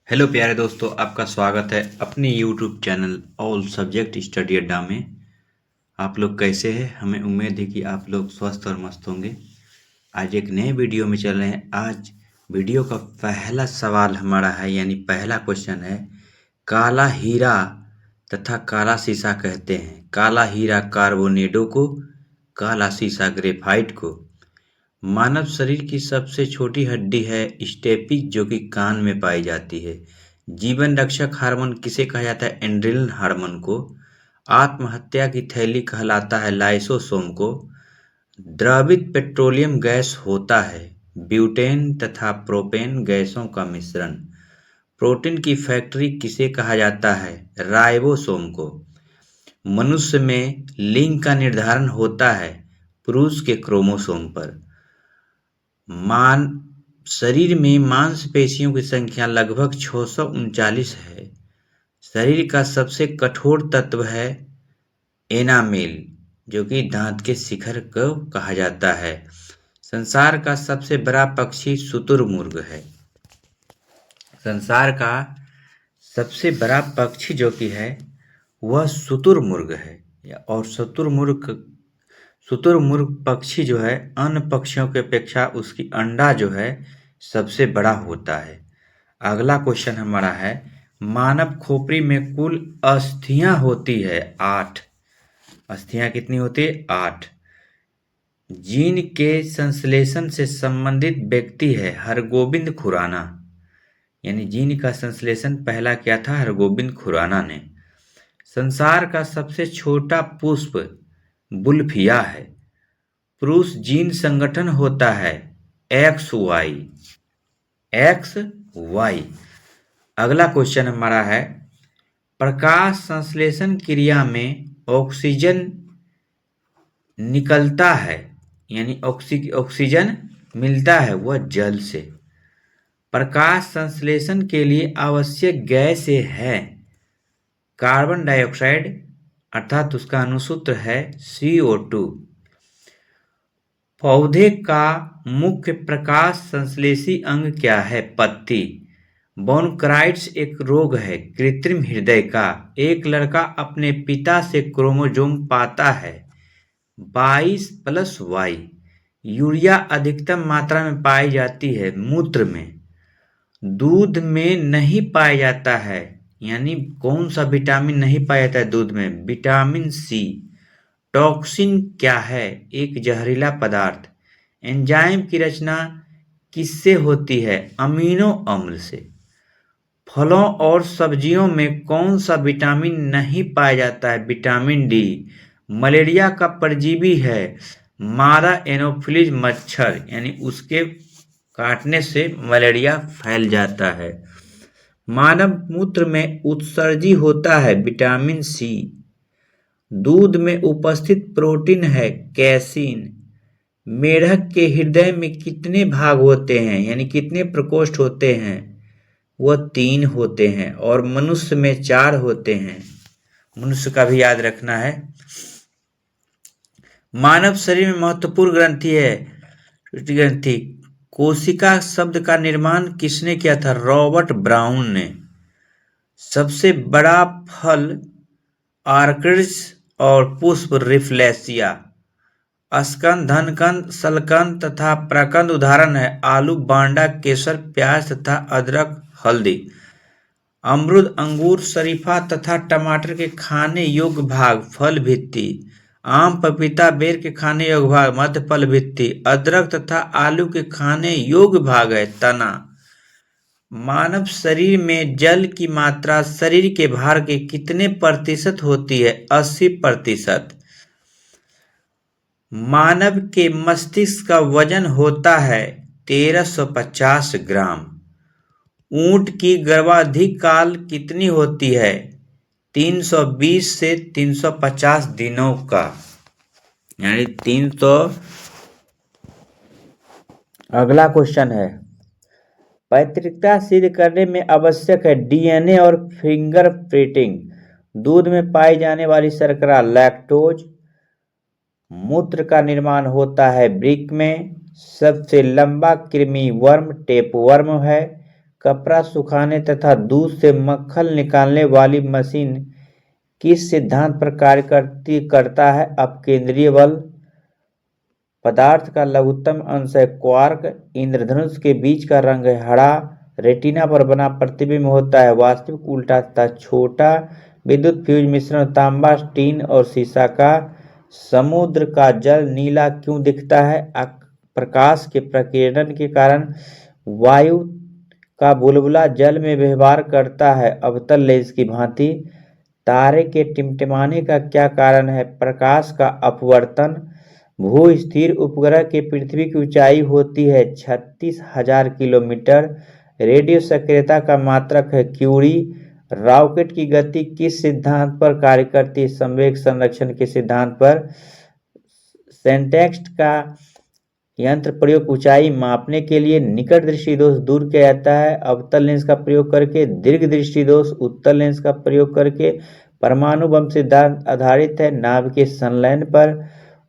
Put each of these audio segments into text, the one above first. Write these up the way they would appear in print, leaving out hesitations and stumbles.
Hello प्यारे दोस्तों, आपका स्वागत है अपने YouTube channel all subject study अड्डा में। आप लोग कैसे हैं? हमें उम्मीद है कि आप लोग स्वस्थ और मस्त होंगे। आज एक नए वीडियो में चल रहे हैं। आज वीडियो का पहला सवाल हमारा है, यानी पहला क्वेश्चन है, काला हीरा तथा काला शीशा कहते हैं। काला हीरा कार्बोनेडो को, काला शीशा ग्रेफाइट को। मानव शरीर की सबसे छोटी हड्डी है स्टेपी, जो कि कान में पाई जाती है। जीवन रक्षक हार्मोन किसे कहा जाता है? एंड्रेनल हार्मोन को। आत्महत्या की थैली कहलाता है लाइसोसोम को। द्रवित पेट्रोलियम गैस होता है ब्यूटेन तथा प्रोपेन गैसों का मिश्रण। प्रोटीन की फैक्ट्री किसे कहा जाता है? राइबोसोम को। मनुष्य में लिंग का निर्धारण होता है पुरुष के क्रोमोसोम पर। मान शरीर में मांसपेशियों की संख्या लगभग 639 है। शरीर का सबसे कठोर तत्व है एनामेल, जो कि दांत के शिखर को कहा जाता है। संसार का सबसे बड़ा पक्षी शुतुरमुर्ग है। संसार का सबसे बड़ा पक्षी जो कि है वह शुतुरमुर्ग है। और शुतुरमुर्ग पक्षी जो है अन्य पक्षियों की अपेक्षा उसकी अंडा जो है सबसे बड़ा होता है। अगला क्वेश्चन हमारा है, मानव खोपड़ी में कुल अस्थियां होती है 8। अस्थियां कितनी होती है? 8। जीन के संश्लेषण से संबंधित व्यक्ति है हरगोविंद खुराना, यानी जीन का संश्लेषण पहला किया था हरगोविंद खुराना ने। संसार का सबसे छोटा पुष्प बुल्फिया है। पुरुष जीन संगठन होता है XY। अगला क्वेश्चन हमारा है, प्रकाश संश्लेषण क्रिया में ऑक्सीजन निकलता है, यानी ऑक्सीजन मिलता है वह जल से। प्रकाश संश्लेषण के लिए आवश्यक गैस है कार्बन डाइऑक्साइड, अर्थात उसका अनुसूत्र है CO2। पौधे का मुख्य प्रकाश संश्लेषी अंग क्या है? पत्ती। बोनक्राइट्स एक रोग है कृत्रिम हृदय का। एक लड़का अपने पिता से क्रोमोसोम पाता है 22+Y। यूरिया अधिकतम मात्रा में पाई जाती है मूत्र में। दूध में नहीं पाया जाता है, यानी कौन सा विटामिन नहीं पाया जाता है दूध में? Vitamin C। टॉक्सिन क्या है? एक जहरीला पदार्थ। एंजाइम की रचना किससे होती है? अमीनो अम्ल से। फलों और सब्जियों में कौन सा विटामिन नहीं पाया जाता है? Vitamin D। मलेरिया का परजीवी है मादा एनोफिलीज मच्छर, यानी उसके काटने से मलेरिया फैल जाता है। मानव मूत्र में उत्सर्जी होता है विटामिन C। दूध में उपस्थित प्रोटीन है कैसीन। मेढक के हृदय में कितने भाग होते हैं, यानी कितने प्रकोष्ठ होते हैं? वह 3 होते हैं। और मनुष्य में 4 होते हैं। मनुष्य का भी याद रखना है। मानव शरीर में महत्वपूर्ण ग्रंथि है ग्रंथि। कोशिका शब्द का निर्माण किसने किया था? रॉबर्ट ब्राउन ने। सबसे बड़ा फल आर्किड्स और पुष्प रिफ्लेशिया। स्कंद, धनकंद, शलकंद तथा प्रकंद उदाहरण है आलू, बांडा, केसर, प्याज तथा अदरक, हल्दी। अमरूद, अंगूर, शरीफा तथा टमाटर के खाने योग्य भाग फल भित्ति। आम, पपीता, बेर के खाने योग्य भाग मध्य फल भित्ति। अदरक तथा आलू के खाने योग्य भाग है तना। मानव शरीर में जल की मात्रा शरीर के भार के कितने प्रतिशत होती है? 80%। मानव के मस्तिष्क का वजन होता है 1350 ग्राम। ऊंट की गर्भाधिक काल कितनी होती है? 320 से 350 दिनों का, यानी 300। अगला क्वेश्चन है, पैतृकता सिद्ध करने में आवश्यक है DNA और फिंगरप्रिंटिंग। दूध में पाई जाने वाली शर्करा लैक्टोज। मूत्र का निर्माण होता है वृक्क में। सबसे लंबा कृमि वर्म टेपवर्म है। कपड़ा सुखाने तथा दूध से मक्खन निकालने वाली मशीन किस सिद्धांत पर कार्य करता है? अपकेंद्रीय बल। पदार्थ का लघुत्तम अंश है क्वार्क। इंद्रधनुष के बीच का रंग है हरा। रेटिना पर बना प्रतिबिंब होता है वास्तविक, उल्टा तथा छोटा। विद्युत फ्यूज मिश्रण तांबा, टीन और सीसा का। समुद्र का जल नीला क्यों दिखता है? प्रकाश के प्रकीर्णन के कारण। वायु का बुलबुला जल में व्यवहार करता है अवतल लेंस की भांति। तारे के टिमटिमाने का क्या कारण है? प्रकाश का अपवर्तन। भू स्थिर उपग्रह की पृथ्वी की ऊंचाई होती है 36,000 किलोमीटर। रेडियो सक्रियता का मात्रक है क्यूरी। रॉकेट की गति किस सिद्धांत पर कार्य करती है? संवेग संरक्षण के सिद्धांत पर। सेंटेक्स्ट का यंत्र प्रयोग ऊंचाई मापने के लिए। निकट दृष्टि दोष दूर किया जाता है अवतल लेंस का प्रयोग करके। दीर्घ दृष्टि दोष उत्तल लेंस का प्रयोग करके। परमाणु बम सिद्धांत आधारित है नाभिकीय संलयन पर।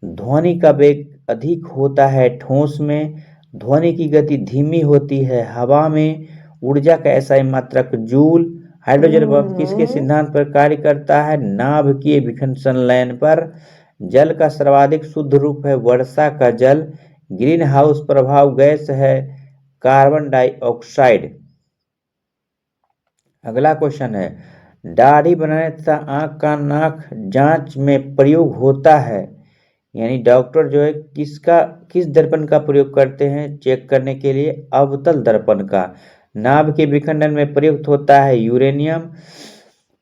ध्वनि का वेग अधिक होता है ठोस में। ध्वनि की गति धीमी होती है हवा में। ऊर्जा का ऐसा मात्रक जूल। हाइड्रोजन बम किसके सिद्धांत पर कार्य करता है? नाभिकीय विखंडन संलयन पर। जल का सर्वाधिक शुद्ध रूप है वर्षा का जल। ग्रीन हाउस प्रभाव गैस है कार्बन डाइऑक्साइड। अगला क्वेश्चन है, दाढ़ी बनाने तथा आंख का नाक जांच में प्रयोग होता है, यानी डॉक्टर जो है किस दर्पण का प्रयोग करते हैं चेक करने के लिए? अवतल दर्पण का। नाभ के विखंडन में प्रयुक्त होता है यूरेनियम।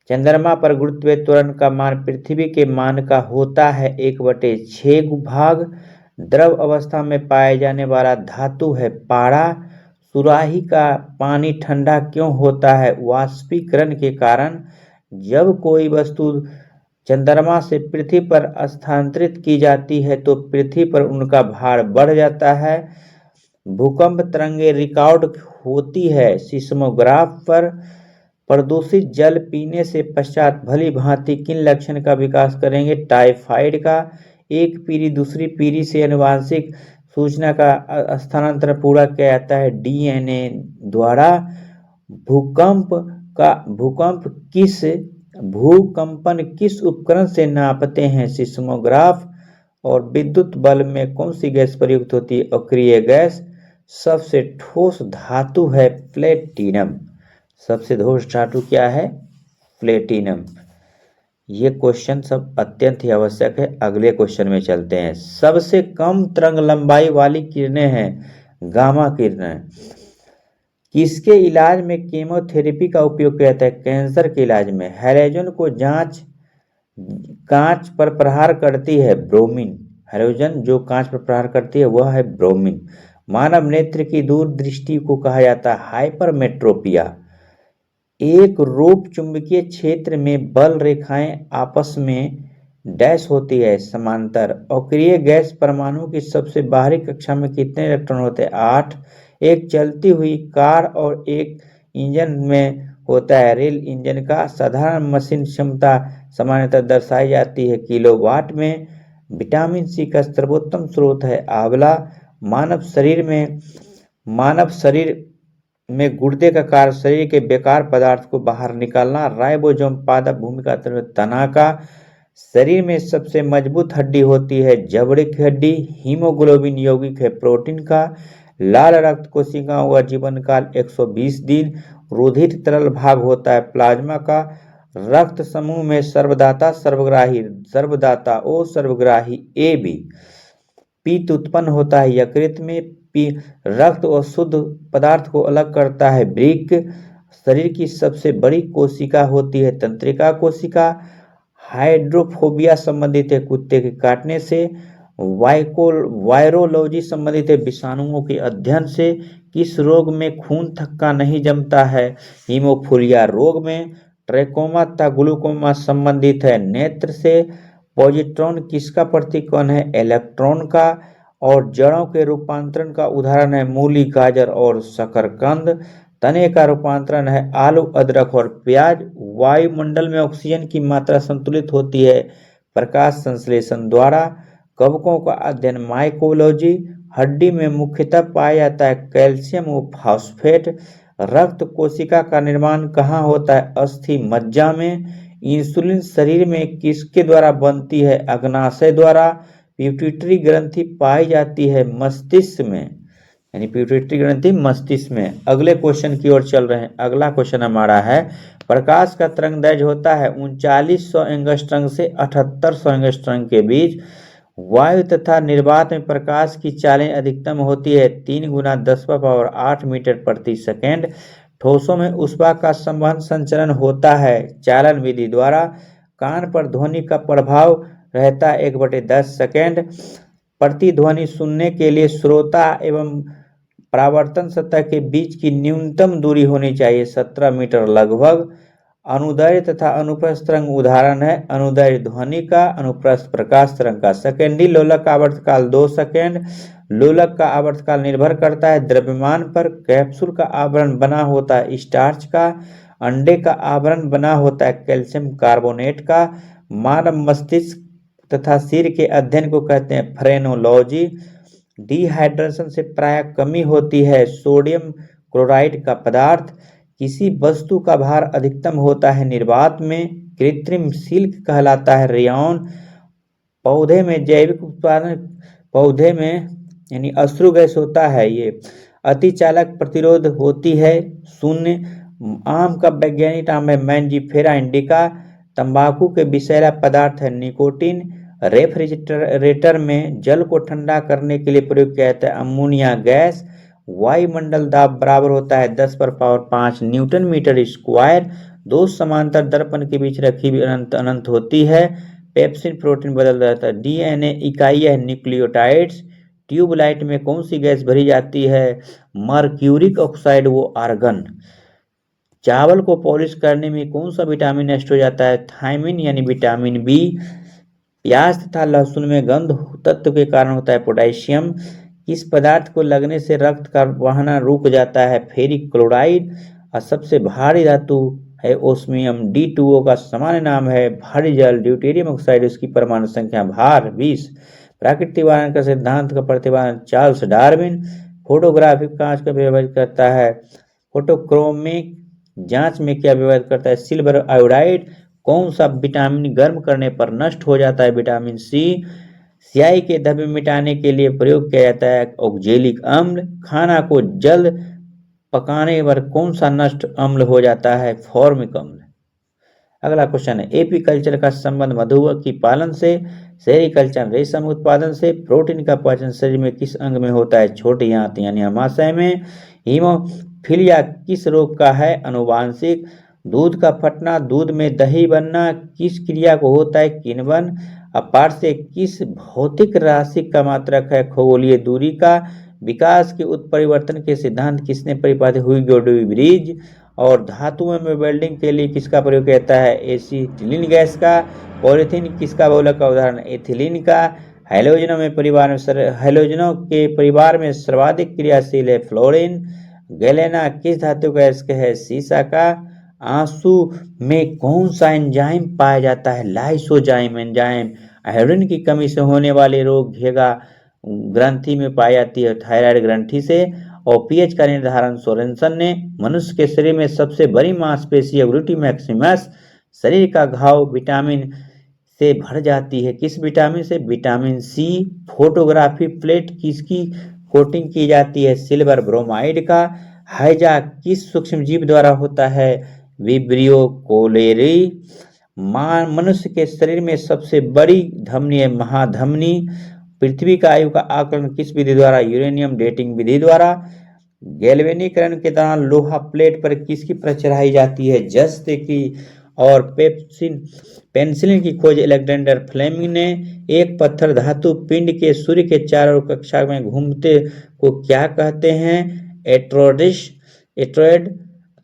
चंद्रमा पर गुरुत्वीय त्वरण का मान पृथ्वी के मान का होता है 1/6 भाग। द्रव अवस्था में पाए जाने वाला धातु है पारा। सुराही का पानी ठंडा क्यों होता है? वाष्पीकरण के कारण। जब कोई वस्तु चंद्रमा से पृथ्वी पर स्थानांतरित की जाती है तो पृथ्वी पर उनका भार बढ़ जाता है। भूकंप तरंगें रिकॉर्ड होती है सिस्मोग्राफ पर। प्रदूषित जल पीने से पश्चात भली भांति किन लक्षण का विकास करेंगे? टाइफाइड का। एक पीढ़ी दूसरी पीढ़ी से आनुवांशिक सूचना का स्थानांतरण पूरा किया जाता है डीएनए द्वारा। भूकंपन किस उपकरण से नापते हैं? सिस्मोग्राफ। और विद्युत बल्ब में कौन सी गैस प्रयुक्त होती है? अक्रिय गैस। सबसे ठोस धातु है प्लेटिनम। सबसे ठोस धातु क्या है? प्लेटिनम। ये क्वेश्चन सब अत्यंत ही आवश्यक है। अगले क्वेश्चन में चलते हैं। सबसे कम तरंग लंबाई वाली किरणें हैं गामा किरणें। किसके इलाज में केमोथेरेपी का उपयोग किया जाता है? कैंसर के इलाज में। हैलोजन को कांच पर प्रहार करती है ब्रोमीन। हैलोजन जो कांच पर प्रहार करती है वह है ब्रोमीन। मानव नेत्र की दूरदृष्टि को कहा जाता है हाइपरमेट्रोपिया। एक रूप चुंबकीय क्षेत्र में बल रेखाएं आपस में डैश होती है समांतर। अक्रिय गैस परमाणु की सबसे बाहरी कक्षा में कितने इलेक्ट्रॉन होते हैं? 8। एक चलती हुई कार और एक इंजन में होता है रेल इंजन का साधारण मशीन क्षमता सामान्यतः दर्शाई जाती है किलोवाट में। विटामिन सी का सर्वोत्तम स्रोत है आंवला। मानव शरीर में गुर्दे का कार्य शरीर के बेकार पदार्थ को बाहर निकालना। राइबोसोम पादप भूमिका तना का। शरीर में सबसे मजबूत हड्डी होती है जबड़े की हड्डी। हीमोग्लोबिन यौगिक है प्रोटीन का। लाल रक्त कोशिकाओं का जीवन काल 120 दिन। रुधिर तरल भाग होता है प्लाज्मा का। रक्त समूह में सर्वदाता सर्वग्राही ओ सर्वग्राही ए बी। पित्त उत्पन्न होता है यकृत में। रक्त और शुद्ध पदार्थ को अलग करता है वृक्क। शरीर की सबसे बड़ी कोशिका होती है तंत्रिका कोशिका। हाइड्रोफोबिया संबंधित है कुत्ते के काटने से। वायरोलॉजी संबंधित है विषाणुओं के अध्ययन से। किस रोग में खून थक्का नहीं जमता है? हीमोफीलिया रोग में। ट्रैकोमा तथा ग्लूकोमा संबंधित है नेत्र से। पॉजिट्रॉन किसका प्रतीक कौन है? इलेक्ट्रॉन का। और जड़ों के रूपांतरण का उदाहरण है मूली, गाजर और शकरकंद। तने का रूपांतरण है आलू, अदरक और प्याज। वायुमंडल में ऑक्सीजन की मात्रा संतुलित होती है प्रकाश संश्लेषण द्वारा। कवकों का अध्ययन माइकोलॉजी। हड्डी में मुख्यतः पाया जाता है कैल्शियम व फास्फेट। रक्त कोशिका का निर्माण कहाँ होता है? अस्थि मज्जा में। इंसुलिन शरीर में किसके द्वारा बनती है? अग्नाशय द्वारा। पिट्यूटरी ग्रंथि पाई जाती है मस्तिष्क में, यानी पिट्यूटरी ग्रंथि मस्तिष्क में। अगले क्वेश्चन की ओर चल रहे हैं। अगला क्वेश्चन हमारा है, प्रकाश का तरंगदैर्घ्य होता है 3900 एंगस्ट्रम से 7800 एंगस्ट्रम के बीच। वायु तथा निर्वात में प्रकाश की चालें अधिकतम होती है 3 गुना 10⁸ मीटर प्रति सेकेंड। ठोसों में ऊष्मा का संवहन संचरण होता है चालन विधि द्वारा। कान पर ध्वनि का प्रभाव रहता है 1/10 सेकेंड। प्रतिध्वनि सुनने के लिए श्रोता एवं परावर्तन सतह के बीच की न्यूनतम दूरी होनी चाहिए 17 मीटर लगभग। अनुदैर्ध्य तथा अनुप्रस्थ तरंग उदाहरण है। अनुदैर्ध्य ध्वनि का, अनुप्रस्थ प्रकाश तरंग का। सेकेंडरी लोलक का आवर्तकाल 2 सेकेंड। लोलक का आवर्तकाल निर्भर करता है द्रव्यमान पर। कैप्सूल का आवरण बना होता है स्टार्च का। अंडे का आवरण बना होता है कैल्शियम कार्बोनेट का। मानव मस्तिष्क तथा सिर के अध्ययन को कहते हैं फ्रेनोलॉजी। डिहाइड्रेशन से प्राय कमी होती है सोडियम क्लोराइड का पदार्थ। किसी वस्तु का भार अधिकतम होता है निर्वात में। कृत्रिम सिल्क कहलाता है रेयॉन। पौधे में जैविक उत्पादन, पौधे में यानी अश्रु गैस होता है ये। अतिचालक प्रतिरोध होती है 0। आम का वैज्ञानिक नाम है मैंजीफेरा इंडिका। तंबाकू के विषैला पदार्थ है निकोटीन। रेफ्रिजरेटर में जल को ठंडा करने के लिए प्रयोग किया जाता है अमोनिया गैस। वायुमंडल दाब बराबर होता है 10⁵ न्यूटन मीटर स्क्वायर। दो समांतर दर्पण के बीच रखी हुई अनंत अनंत होती है। पेप्सिन प्रोटीन बदल जाता है। डीएनए इकाई है न्यूक्लियोटाइड्स। ट्यूबलाइट में कौन सी गैस भरी जाती है? मर्क्यूरिक ऑक्साइड वो आर्गन। चावल को पॉलिश करने में कौन सा विटामिन नष्ट हो जाता है? थायमिन यानी विटामिन बी। प्याज तथा लहसुन में गंध तत्व के कारण होता है पोटेशियम। किस पदार्थ को लगने से रक्त का बहना रुक जाता है? Ferric chloride. और सबसे भारी धातु है ओस्मियम। D2O का सामान्य नाम है भारी जल। ड्यूटेरियम ऑक्साइड, उसकी परमाणु संख्या भार 20। प्राकृतिक वायन का सिद्धांत का प्रतिपादन चार्ल्स डार्विन। फोटोग्राफिक कांच का व्यवहार करता है। फोटोक्रोमिक जांच में क्या व्यवहार करता है? Silver iodide. कौन सा विटामिन गर्म करने पर नष्ट हो जाता है? Vitamin C. स्याही के धब्बे मिटाने के लिए प्रयोग किया जाता है ऑक्जेलिक अम्ल। खाना को जल्द पकाने पर कौन सा नष्ट अम्ल हो जाता है? फॉर्मिक अम्ल। अगला क्वेश्चन है, एपीकल्चर का संबंध मधुमक्खी पालन से, सेरीकल्चर रेशम उत्पादन से। प्रोटीन का पाचन शरीर में किस अंग में होता है? छोटी आंत यानी अमाशय में। हीमोफीलिया किस रोग का है? अनुवांशिक। दूध का फटना, दूध में दही बनना किस क्रिया को होता है? किण्वन। अपार से किस भौतिक राशि का मात्रक है? खगोलीय दूरी का। विकास के उत्परिवर्तन के सिद्धांत किसने प्रतिपादित? ह्यूगो डू ब्रिज। और धातुओं में वेल्डिंग के लिए किसका प्रयोग किया जाता है? एसिटिलीन गैस का। पॉलीथीन किसका बहुलक का उदाहरण? एथिलीन का। हैलोजनों के परिवार में सर्वाधिक क्रियाशील है फ्लोरीन। गैलेना किस धातु का अयस्क है? सीसा का। आंसू में कौन सा एंजाइम पाया जाता है? Lysozyme enzyme. आयोडीन की कमी से होने वाले रोग घेगा ग्रंथि में पाई जाती है थायराइड ग्रंथि से। और पीएच का निर्धारण सोरेनसन ने। मनुष्य के शरीर में सबसे बड़ी मांसपेशी है ग्लूटी मैक्सिमस। शरीर का घाव विटामिन से भर जाती है किस विटामिन से? Vitamin C. फोटोग्राफी प्लेट किसकी कोटिंग की जाती है? सिल्वर ब्रोमाइड का। हैजा किस सूक्ष्मजीव द्वारा होता है? Vibrio cholerae. मनुष्य के शरीर में सबसे बड़ी धमनी है महाधमनी। पृथ्वी का आयु का आकलन किस विधि द्वारा? यूरेनियम डेटिंग विधि द्वारा। गैल्वेनीकरण के दौरान लोहा प्लेट पर किसकी परत चढ़ाई जाती है? जस्त की। और पेंसिलिन की खोज अलेक्जेंडर फ्लेमिंग ने। एक पत्थर धातु पिंड के सूर्य के चारों ओर कक्षा में घूमते को क्या कहते हैं? एट्रोइड।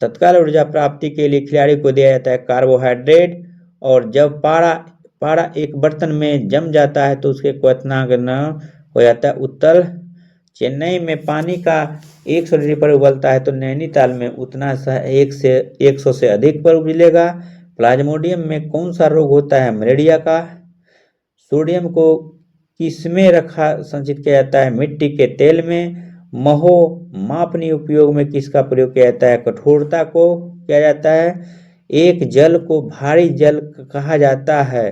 तत्काल ऊर्जा प्राप्ति के लिए खिलाड़ी को दिया जाता है कार्बोहाइड्रेट। और जब पारा एक बर्तन में जम जाता है तो उसके क्वथनांक हो जाता है उत्तल। चेन्नई में पानी का 100 डिग्री पर उबलता है तो नैनीताल में उतना 100 से अधिक पर उबलेगा। प्लाज्मोडियम में कौन सा रोग होता है? मलेरिया का। सोडियम को किसमें रखा संचित किया जाता है? मिट्टी के तेल में। महो मापनीय उपयोग में किसका प्रयोग किया जाता है? कठोरता को किया जाता है। एक जल को भारी जल कहा जाता है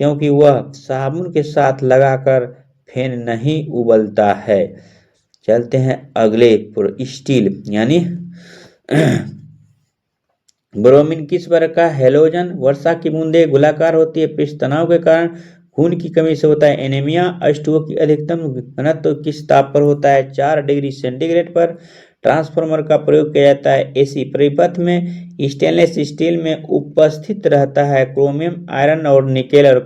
क्योंकि वह साबुन के साथ लगाकर फेन नहीं उबलता है। चलते हैं अगले स्टील यानी ब्रोमीन किस प्रकार का हेलोजन? वर्षा की बूंदें गोलाकार होती है। पृष्ठ तनाव के कारण खून की कमी से होता है एनीमिया। H2O की अधिकतम घनत्व किस ताप पर होता है? 4 डिग्री सेंटीग्रेड पर। ट्रांसफार्मर का प्रयोग किया जाता है एसी परिपथ में। स्टेनलेस स्टील में उपस्थित रहता है क्रोमियम, आयरन और निकेल और